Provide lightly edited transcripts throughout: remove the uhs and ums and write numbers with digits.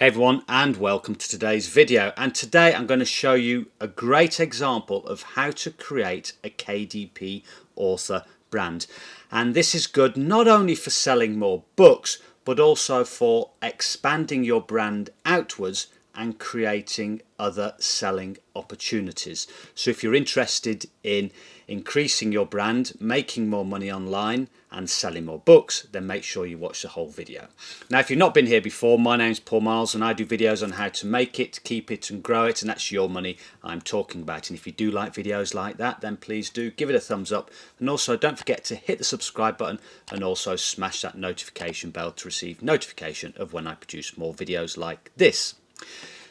Hey everyone, and welcome to today's video. And today I'm going to show you a great example of how to create a KDP author brand. And this is good not only for selling more books, but also for expanding your brand outwards and creating other selling opportunities. So if you're interested in increasing your brand, making more money online and selling more books, then make sure you watch the whole video. Now, if you've not been here before, my name's Marles and I do videos on how to make it, keep it and grow it, and that's your money I'm talking about. And if you do like videos like that, then please do give it a thumbs up, and also don't forget to hit the subscribe button and also smash that notification bell to receive notification of when I produce more videos like this.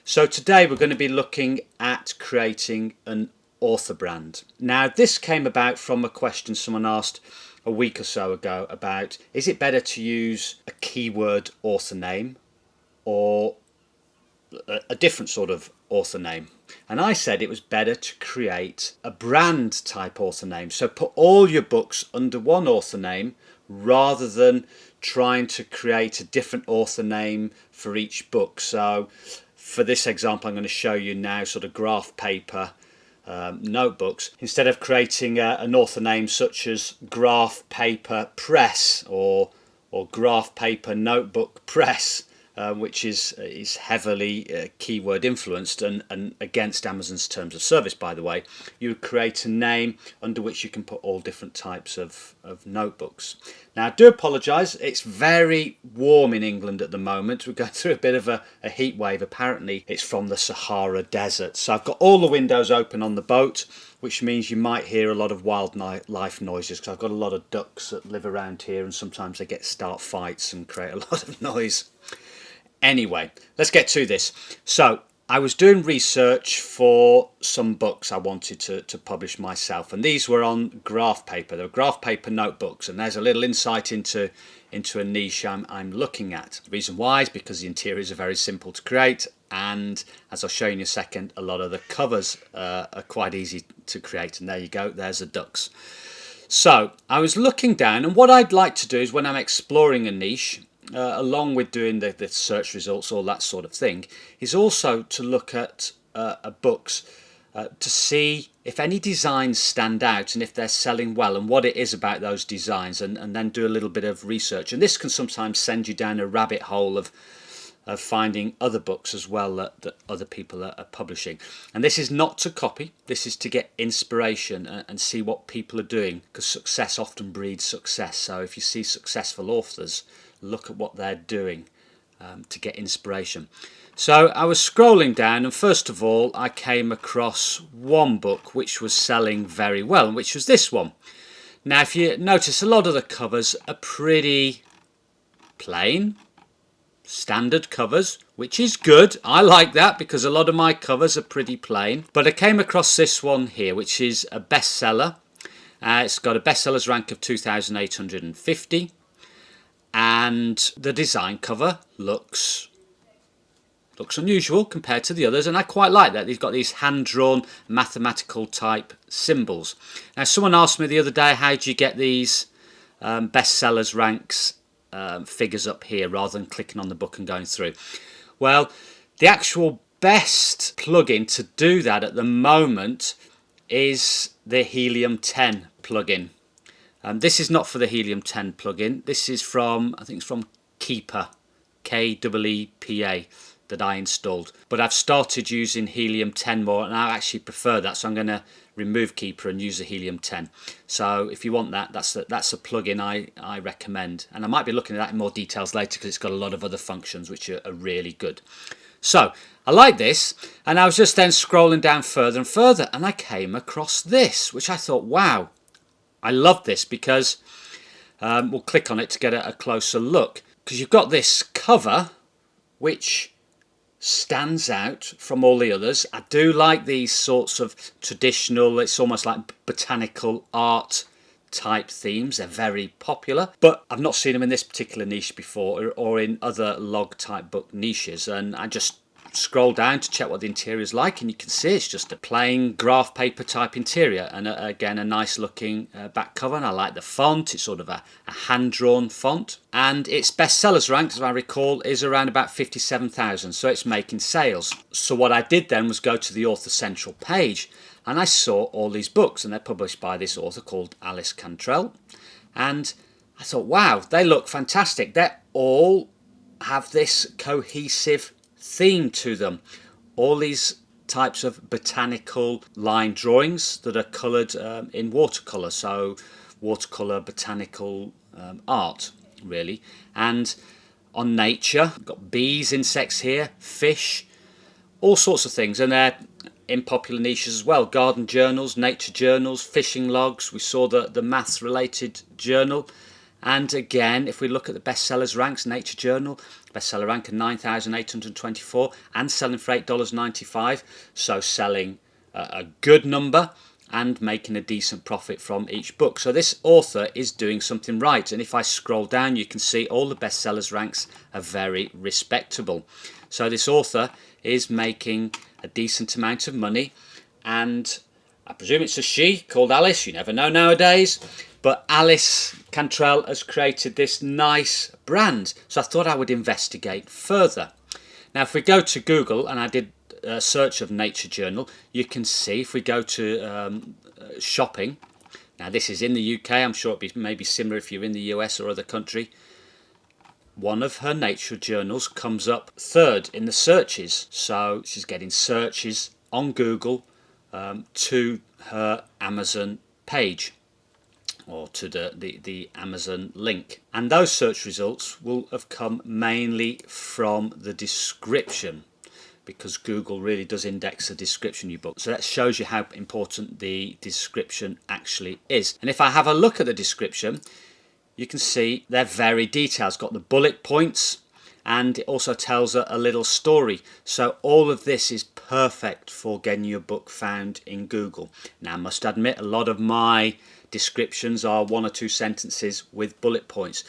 So today we're going to be looking at creating an author brand. Now, this came about from a question someone asked a week or so ago about, is it better to use a keyword author name or a different sort of author name? And I said it was better to create a brand type author name. So put all your books under one author name rather than trying to create a different author name for each book. So for this example, I'm going to show you now sort of graph paper notebooks. Instead of creating an author name such as Graph Paper Press or Graph Paper Notebook Press, which is heavily keyword influenced and against Amazon's terms of service, by the way, you would create a name under which you can put all different types of notebooks. Now, I do apologise, it's very warm in England at the moment. We're going through a bit of a heat wave. Apparently it's from the Sahara Desert. So I've got all the windows open on the boat, which means you might hear a lot of wildlife noises, because I've got a lot of ducks that live around here and sometimes they start fights and create a lot of noise. Anyway, let's get to this. So I was doing research for some books I wanted to publish myself, and these were on graph paper. They were graph paper notebooks, and there's a little insight into a niche I'm looking at. The reason why is because the interiors are very simple to create, and as I'll show you in a second, a lot of the covers are quite easy to create. And there you go, there's the ducks. So I was looking down, and what I'd like to do is when I'm exploring a niche, along with doing the search results, all that sort of thing, is also to look at books to see if any designs stand out and if they're selling well and what it is about those designs, and then do a little bit of research. And this can sometimes send you down a rabbit hole of finding other books as well that other people are publishing. And this is not to copy, this is to get inspiration and see what people are doing, because success often breeds success. So if you see successful authors, look at what they're doing to get inspiration. So I was scrolling down, and first of all I came across one book which was selling very well, which was this one. Now, if you notice, a lot of the covers are pretty plain, standard covers, which is good. I like that because a lot of my covers are pretty plain. But I came across this one here, which is a bestseller. It's got a bestsellers rank of 2,850. And the design cover looks unusual compared to the others, and I quite like that. They've got these hand-drawn mathematical type symbols. Now, someone asked me the other day, how do you get these bestsellers ranks figures up here rather than clicking on the book and going through? Well, the actual best plugin to do that at the moment is the Helium 10 plugin. This is not for the Helium 10 plugin. This is from, I think it's from Keepa, Keepa, that I installed. But I've started using Helium 10 more, and I actually prefer that. So I'm going to remove Keepa and use the Helium 10. So if you want that, that's a plugin I recommend. And I might be looking at that in more details later, because it's got a lot of other functions which are really good. So I like this, and I was just then scrolling down further and further, and I came across this, which I thought, wow, I love this, because we'll click on it to get a closer look, because you've got this cover which stands out from all the others. I do like these sorts of traditional, it's almost like botanical art type themes. They're very popular, but I've not seen them in this particular niche before or in other log type book niches, and I just scroll down to check what the interior is like, and you can see it's just a plain graph paper type interior, and again a nice looking back cover. And I like the font. It's sort of a hand-drawn font, and its bestsellers rank, as I recall, is around about 57,000, so it's making sales. So what I did then was go to the author central page, and I saw all these books, and they're published by this author called Alice Cantrell, and I thought, wow, they look fantastic. They all have this cohesive theme to them. All these types of botanical line drawings that are coloured in watercolour, so watercolour botanical art really. And on nature, we've got bees, insects here, fish, all sorts of things, and they're in popular niches as well. Garden journals, nature journals, fishing logs. We saw the maths related journal. And again, if we look at the bestsellers ranks, Nature Journal, bestseller rank of 9,824 and selling for $8.95. So selling a good number and making a decent profit from each book. So this author is doing something right. And if I scroll down, you can see all the bestsellers ranks are very respectable. So this author is making a decent amount of money, and I presume it's a she called Alice. You never know nowadays. But Alice Cantrell has created this nice brand, so I thought I would investigate further. Now if we go to Google, and I did a search of Nature Journal, you can see if we go to shopping, now this is in the UK, I'm sure it'd be maybe similar if you're in the US or other country, one of her nature journals comes up third in the searches. So she's getting searches on Google to her Amazon page, or to the Amazon link. And those search results will have come mainly from the description, because Google really does index the description you book. So that shows you how important the description actually is. And if I have a look at the description, you can see they're very detailed. It's got the bullet points, and it also tells a little story. So all of this is perfect for getting your book found in Google. Now I must admit, a lot of my descriptions are 1 or 2 sentences with bullet points,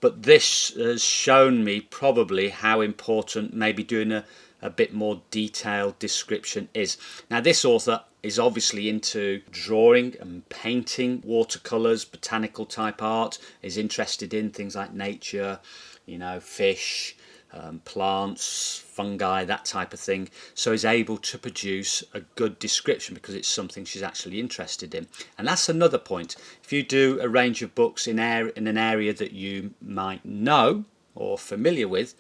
but this has shown me probably how important maybe doing a bit more detailed description is. Now this author is obviously into drawing and painting, watercolours, botanical type art, is interested in things like nature, you know, fish, plants, fungi, that type of thing. So is able to produce a good description because it's something she's actually interested in. And that's another point. If you do a range of books in an area that you might know or familiar with,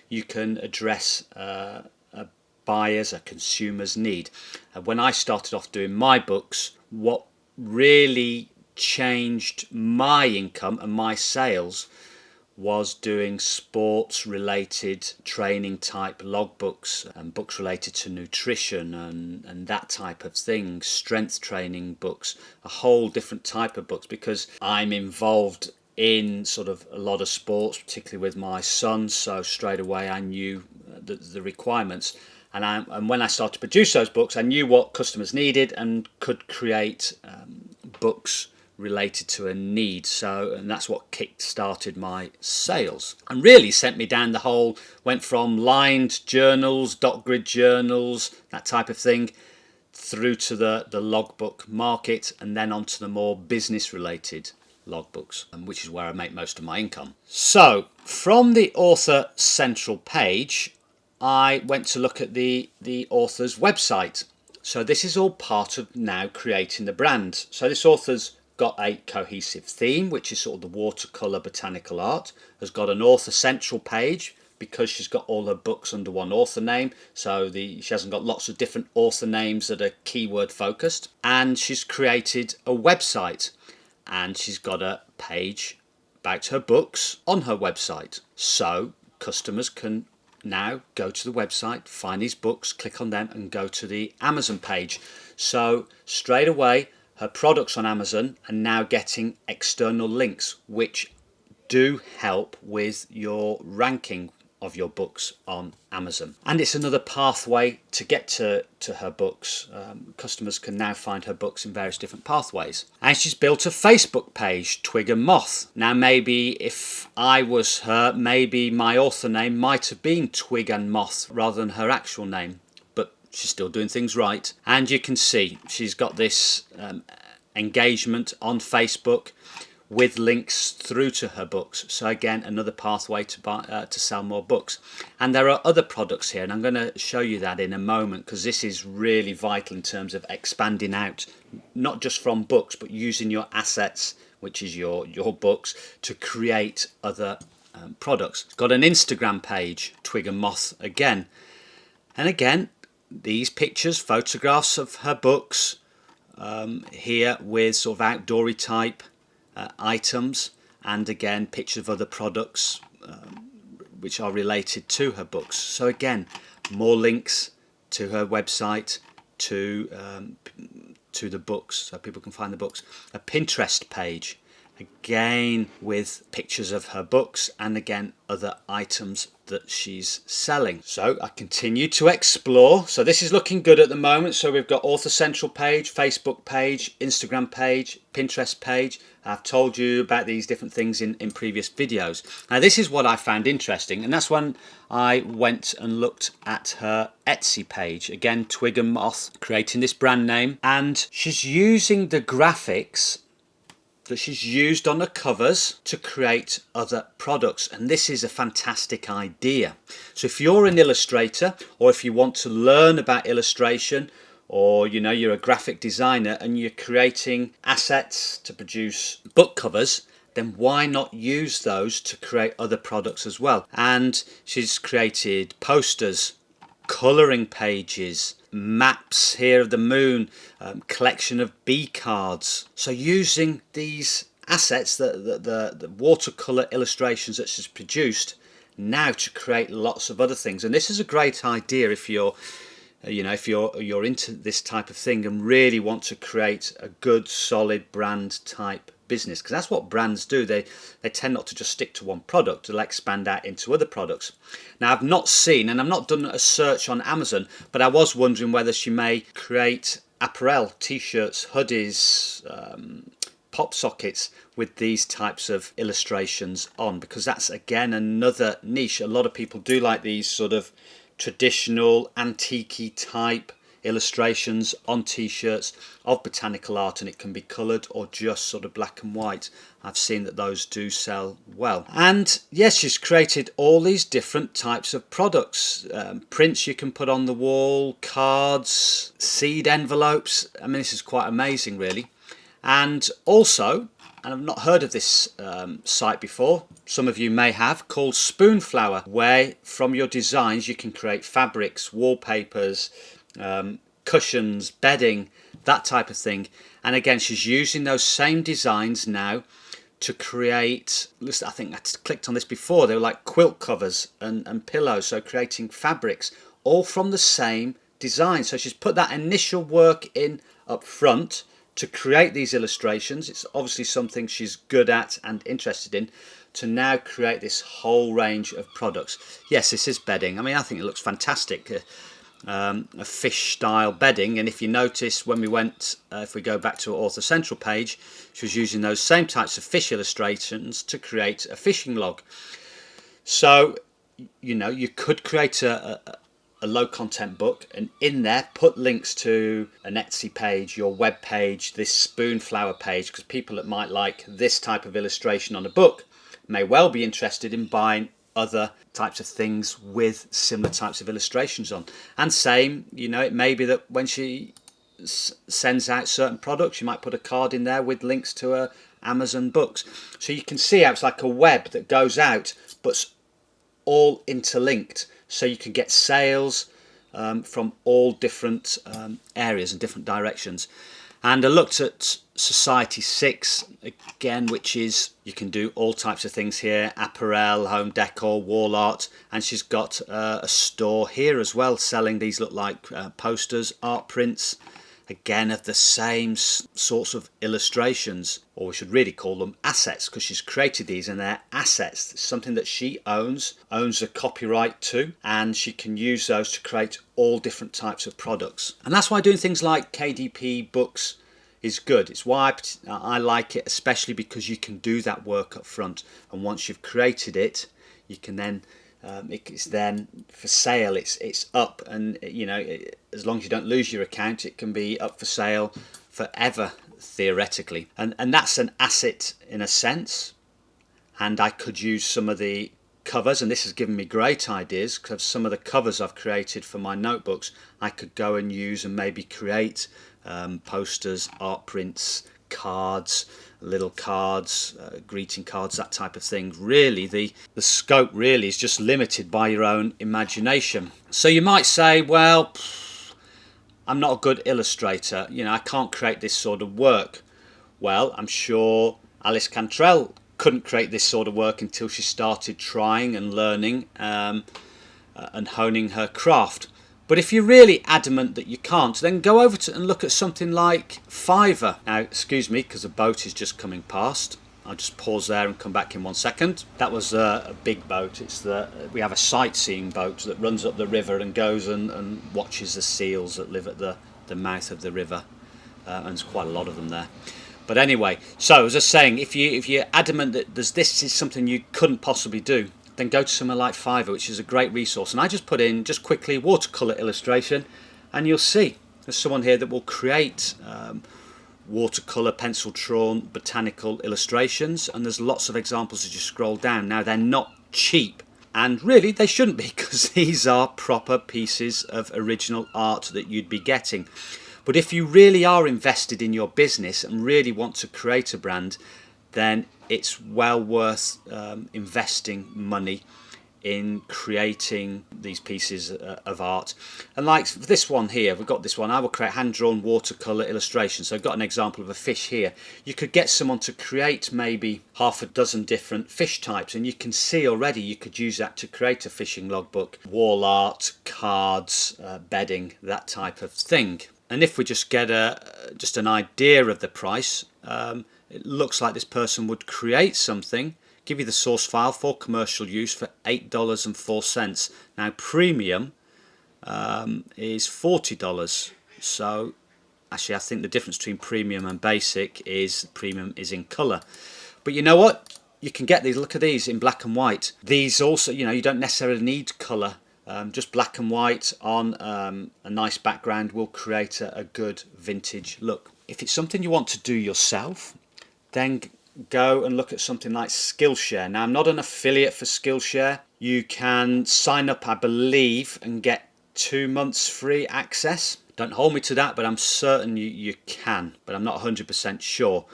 you can address a buyer's, a consumer's need. When I started off doing my books, what really changed my income and my sales was doing sports related training type logbooks and books related to nutrition and that type of thing, strength training books, a whole different type of books, because I'm involved in sort of a lot of sports, particularly with my son, so straight away I knew the requirements, and when I started to produce those books, I knew what customers needed and could create books related to a need. So, and that's what kick-started my sales and really sent me down the whole, went from lined journals, dot grid journals, that type of thing, through to the logbook market, and then onto the more business related logbooks, which is where I make most of my income. So from the author central page, I went to look at the author's website. So this is all part of now creating the brand. So this author's got a cohesive theme, which is sort of the watercolour botanical art, has got an author central page because she's got all her books under one author name, so she hasn't got lots of different author names that are keyword focused, and she's created a website, and she's got a page about her books on her website, so customers can now go to the website, find these books, click on them and go to the Amazon page. So straight away her products on Amazon are now getting external links, which do help with your ranking of your books on Amazon. And it's another pathway to get to her books. Customers can now find her books in various different pathways. And she's built a Facebook page, Twig and Moth. Now maybe if I was her, maybe my author name might have been Twig and Moth rather than her actual name. But she's still doing things right. And you can see she's got this engagement on Facebook with links through to her books. So again, another pathway to sell more books. And there are other products here, and I'm going to show you that in a moment, because this is really vital in terms of expanding out, not just from books, but using your assets, which is your books, to create other products. It's got an Instagram page, Twig and Moth again. And again, these pictures, photographs of her books, here with sort of outdoory type items, and again pictures of other products which are related to her books. So again, more links to her website, to the books, so people can find the books. A Pinterest page, again with pictures of her books and again other items that she's selling. So I continue to explore. So this is looking good at the moment. So we've got Author Central page, Facebook page, Instagram page, Pinterest page. I've told you about these different things in previous videos. Now this is what I found interesting, and that's when I went and looked at her Etsy page. Again, Twig and Moth, creating this brand name, and she's using the graphics that she's used on the covers to create other products, and this is a fantastic idea. So if you're an illustrator, or if you want to learn about illustration, or you know you're a graphic designer and you're creating assets to produce book covers, then why not use those to create other products as well? And she's created posters, colouring pages, maps here of the moon, collection of bee cards. So using these assets, the watercolour illustrations that she's produced now to create lots of other things. And this is a great idea if you're if you're into this type of thing and really want to create a good solid brand type business, because that's what brands do. They tend not to just stick to one product, they'll expand out into other products. Now I've not seen, and I've not done a search on Amazon, but I was wondering whether she may create apparel, t-shirts, hoodies, pop sockets with these types of illustrations on, because that's again another niche. A lot of people do like these sort of traditional antique type illustrations on t-shirts of botanical art, and it can be coloured or just sort of black and white. I've seen that those do sell well. And yes, she's created all these different types of products, prints you can put on the wall, cards, seed envelopes. I mean, this is quite amazing really. And also, and I've not heard of this site before, some of you may have, called Spoonflower, where from your designs you can create fabrics, wallpapers, cushions, bedding, that type of thing. And again, she's using those same designs now to create, I think I clicked on this before, they were like quilt covers and pillows, so creating fabrics all from the same design. So she's put that initial work in up front to create these illustrations. It's obviously something she's good at and interested in, to now create this whole range of products. Yes, this is bedding. I mean, I think it looks fantastic. A fish style bedding, and if you notice when we went, if we go back to our Author Central page, she was using those same types of fish illustrations to create a fishing log. So you know, you could create a low content book and in there put links to an Etsy page, your web page, this Spoonflower page, because people that might like this type of illustration on a book may well be interested in buying other types of things with similar types of illustrations on. And same, you know, it may be that when she sends out certain products, you might put a card in there with links to her Amazon books. So you can see how it's like a web that goes out but's all interlinked, so you can get sales from all different areas and different directions. And I looked at Society 6 again, which is, you can do all types of things here, apparel, home decor, wall art, and she's got a store here as well selling these, look like posters, art prints, again of the same sorts of illustrations, or we should really call them assets, because she's created these and they're assets. It's something that she owns a copyright to, and she can use those to create all different types of products. And that's why doing things like KDP books is good. It's why I like it, especially because you can do that work up front, and once you've created it, you can then it's then for sale. It's up, and as long as you don't lose your account, it can be up for sale forever theoretically, and that's an asset in a sense. And I could use some of the covers, and this has given me great ideas, because some of the covers I've created for my notebooks I could go and use and maybe create posters, art prints, cards, little cards, greeting cards, that type of thing. Really the scope really is just limited by your own imagination. So you might say, well, I'm not a good illustrator, I can't create this sort of work. Well, I'm sure Alice Cantrell couldn't create this sort of work until she started trying and learning and honing her craft. But if you're really adamant that you can't, then go over to and look at something like Fiverr. Now, excuse me, because a boat is just coming past. I'll just pause there and come back in 1 second. That was a big boat. We have a sightseeing boat that runs up the river and goes and watches the seals that live at the mouth of the river, and there's quite a lot of them there. But anyway, so as I was saying, if you're adamant that this is something you couldn't possibly do, then go to somewhere like Fiverr, which is a great resource. And I just put in, just quickly, watercolour illustration, and you'll see there's someone here that will create watercolour, pencil drawn, botanical illustrations, and there's lots of examples as you scroll down. Now, they're not cheap, and really they shouldn't be, because these are proper pieces of original art that you'd be getting. But if you really are invested in your business and really want to create a brand, then it's well worth investing money in creating these pieces of art. And like this one here, we've got this one, I will create hand-drawn watercolour illustrations. So I've got an example of a fish here. You could get someone to create maybe half a dozen different fish types, and you can see already you could use that to create a fishing logbook, wall art, cards, bedding, that type of thing. And if we just get just an idea of the price, it looks like this person would create something, give you the source file for commercial use for $8.04. Now premium is $40. So actually I think the difference between premium and basic is premium is in colour. But you know what? You can get these, look at these in black and white. These also, you don't necessarily need colour. Just black and white on a nice background will create a good vintage look. If it's something you want to do yourself, then go and look at something like Skillshare. Now, I'm not an affiliate for Skillshare. You can sign up, I believe, and get 2 months free access. Don't hold me to that, but I'm certain you can, but I'm not 100% sure.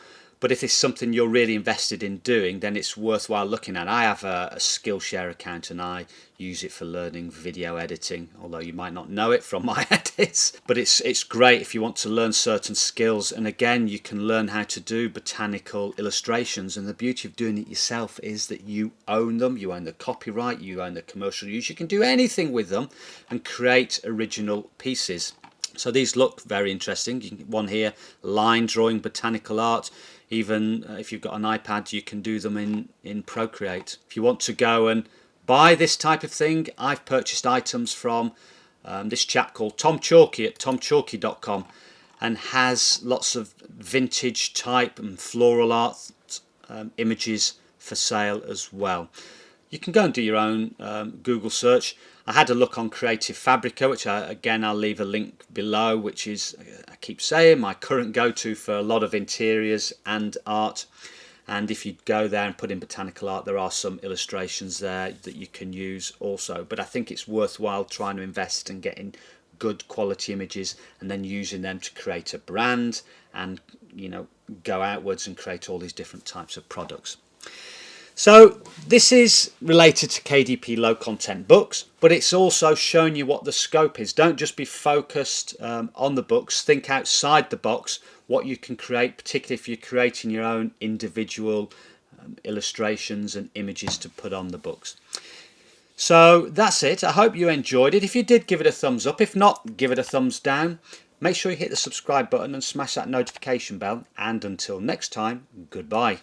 But if it's something you're really invested in doing, then it's worthwhile looking at. I have a Skillshare account and I use it for learning video editing, although you might not know it from my edits. But it's great if you want to learn certain skills. And again, you can learn how to do botanical illustrations. And the beauty of doing it yourself is that you own them. You own the copyright, you own the commercial use. You can do anything with them and create original pieces. So these look very interesting. You can get one here, line drawing botanical art. Even if you've got an iPad, you can do them in Procreate. If you want to go and buy this type of thing, I've purchased items from this chap called Tom Chalky at tomchalky.com, and has lots of vintage type and floral art images for sale as well. You can go and do your own Google search. I had a look on Creative Fabrica, which again I'll leave a link below, which is, I keep saying, my current go-to for a lot of interiors and art. And if you go there and put in botanical art, there are some illustrations there that you can use also. But I think it's worthwhile trying to invest and getting good quality images and then using them to create a brand and go outwards and create all these different types of products. So this is related to KDP low content books, but it's also showing you what the scope is. Don't just be focused on the books. Think outside the box, what you can create, particularly if you're creating your own individual illustrations and images to put on the books. So that's it. I hope you enjoyed it. If you did, give it a thumbs up. If not, give it a thumbs down. Make sure you hit the subscribe button and smash that notification bell, and until next time, goodbye.